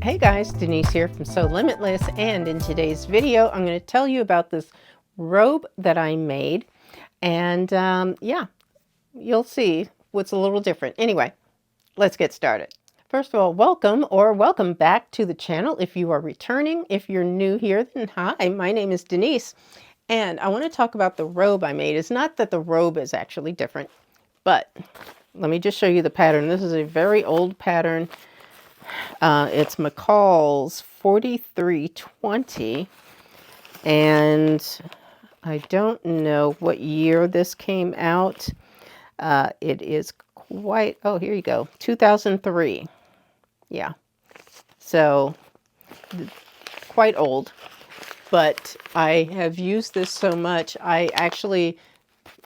Hey guys, Denise here from Sewlimitless, and in today's video I'm going to tell you about this robe that I made, and yeah, you'll see what's a little different. Anyway, let's get started. First of all, welcome back to the channel. If you are returning, if you're new here, then hi, my name is Denise, and I want to talk about the robe I made. It's not that the robe is actually different, but let me just show you the pattern. This is a very old pattern. It's McCall's 4320, and I don't know what year this came out. It is quite, oh, here you go, 2003. Yeah, so quite old, but I have used this so much, I actually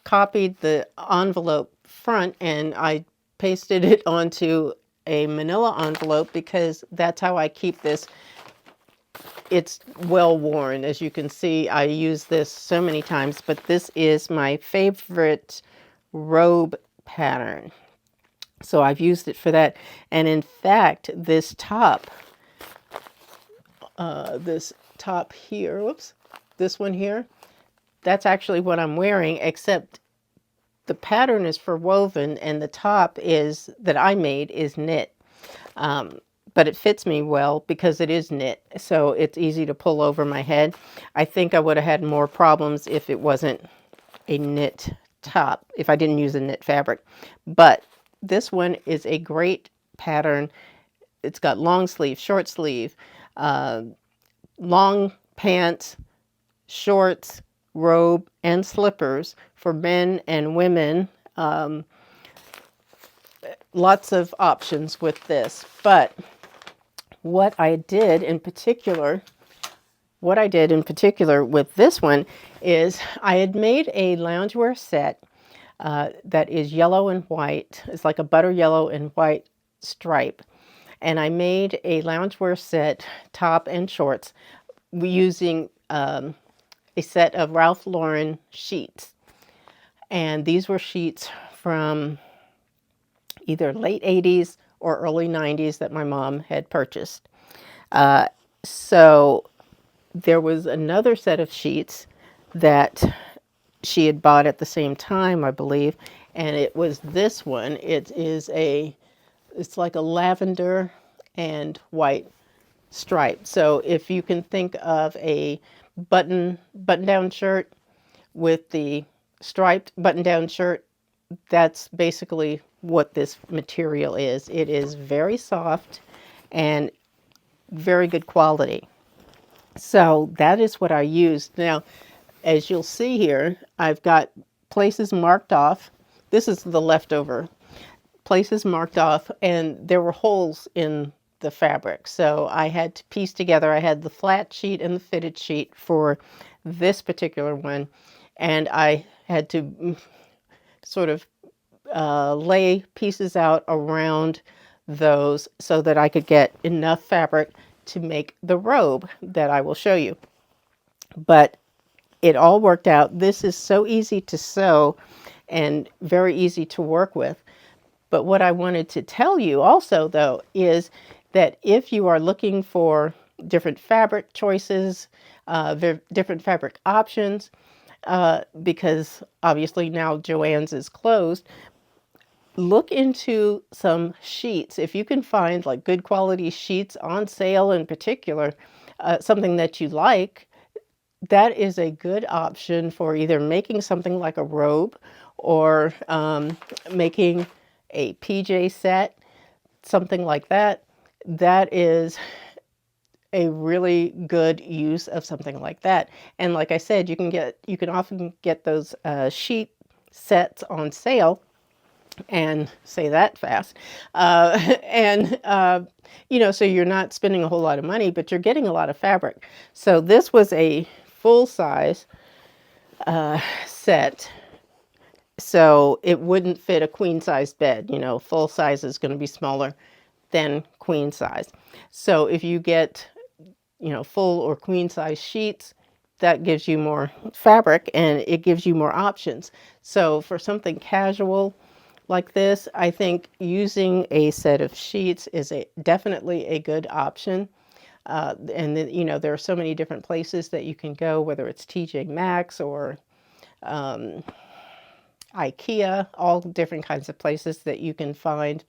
copied the envelope front and I pasted it onto a manila envelope because that's how I keep this. It's well worn. As you can see, I use this so many times, but this is my favorite robe pattern. So I've used it for that. And in fact, this top here, whoops, this one here, that's actually what I'm wearing, except the pattern is for woven and the top is that I made is knit. But it fits me well because it is knit, so it's easy to pull over my head. I think I would have had more problems if it wasn't a knit top, if I didn't use a knit fabric. But this one is a great pattern. It's got long sleeve, short sleeve, long pants, shorts, robe, and slippers for men and women. Lots of options with this. But what I did in particular with this one is I had made a loungewear set that is yellow and white. It's like a butter yellow and white stripe. And I made a loungewear set, top and shorts, using a set of Ralph Lauren sheets. And these were sheets from either late 80s or early 90s that my mom had purchased. So there was another set of sheets that she had bought at the same time, I believe, and it was this one. It's like a lavender and white stripe. So if you can think of a button-down shirt with the striped button-down shirt, that's basically what this material is. It is very soft and very good quality. So that is what I used. Now, as you'll see here, I've got places marked off. This is the leftover. Places marked off, and there were holes in the fabric. So I had to piece together. I had the flat sheet and the fitted sheet for this particular one, and I had to sort of lay pieces out around those so that I could get enough fabric to make the robe that I will show you. But it all worked out. This is so easy to sew and very easy to work with. But what I wanted to tell you also, though, is that if you are looking for different fabric choices, different fabric options, because obviously now Joann's is closed, look into some sheets. If you can find like good quality sheets on sale in particular, something that you like, that is a good option for either making something like a robe or making a PJ set, something like that. That is a really good use of something like that. And like I said, you can often get those sheet sets on sale, and say that fast. So you're not spending a whole lot of money, but you're getting a lot of fabric. So this was a full size set. So it wouldn't fit a queen size bed. Full size is going to be smaller than queen size. So if you get, full or queen size sheets, that gives you more fabric and it gives you more options. So for something casual, like this, I think using a set of sheets is definitely a good option. And then, you know, there are so many different places that you can go, whether it's TJ Maxx or IKEA, all different kinds of places that you can find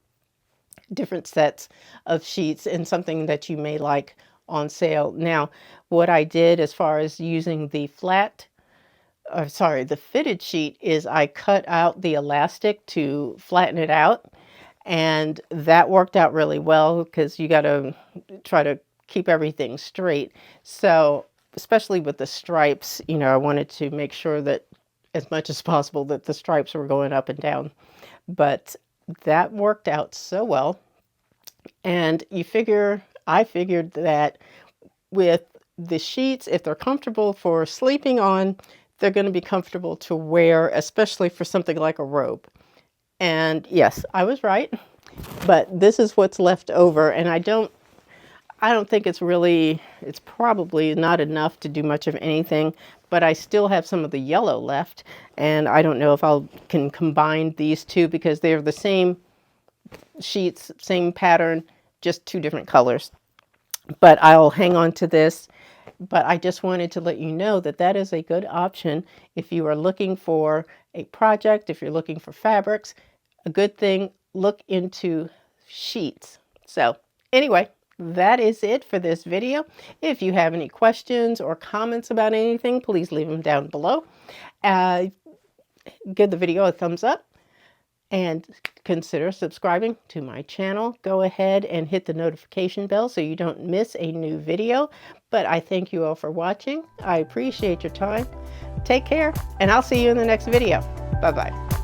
different sets of sheets and something that you may like on sale. Now, what I did as far as using the the fitted sheet is I cut out the elastic to flatten it out, and that worked out really well because you got to try to keep everything straight. So, especially with the stripes, you know, I wanted to make sure that as much as possible that the stripes were going up and down. But that worked out so well. And I figured that with the sheets, if they're comfortable for sleeping on, they're going to be comfortable to wear, especially for something like a robe. And yes, I was right, but this is what's left over. And I don't think it's probably not enough to do much of anything, but I still have some of the yellow left. And I don't know if can combine these two because they're the same sheets, same pattern, just two different colors. But I'll hang on to this. But I just wanted to let you know that that is a good option if you are looking for a project, if you're looking for fabrics. A good thing, look into sheets. So anyway, that is it for this video. If you have any questions or comments about anything, please leave them down below. Give the video a thumbs up and consider subscribing to my channel. Go ahead and hit the notification bell so you don't miss a new video. But I thank you all for watching. I appreciate your time. Take care, and I'll see you in the next video. Bye-bye.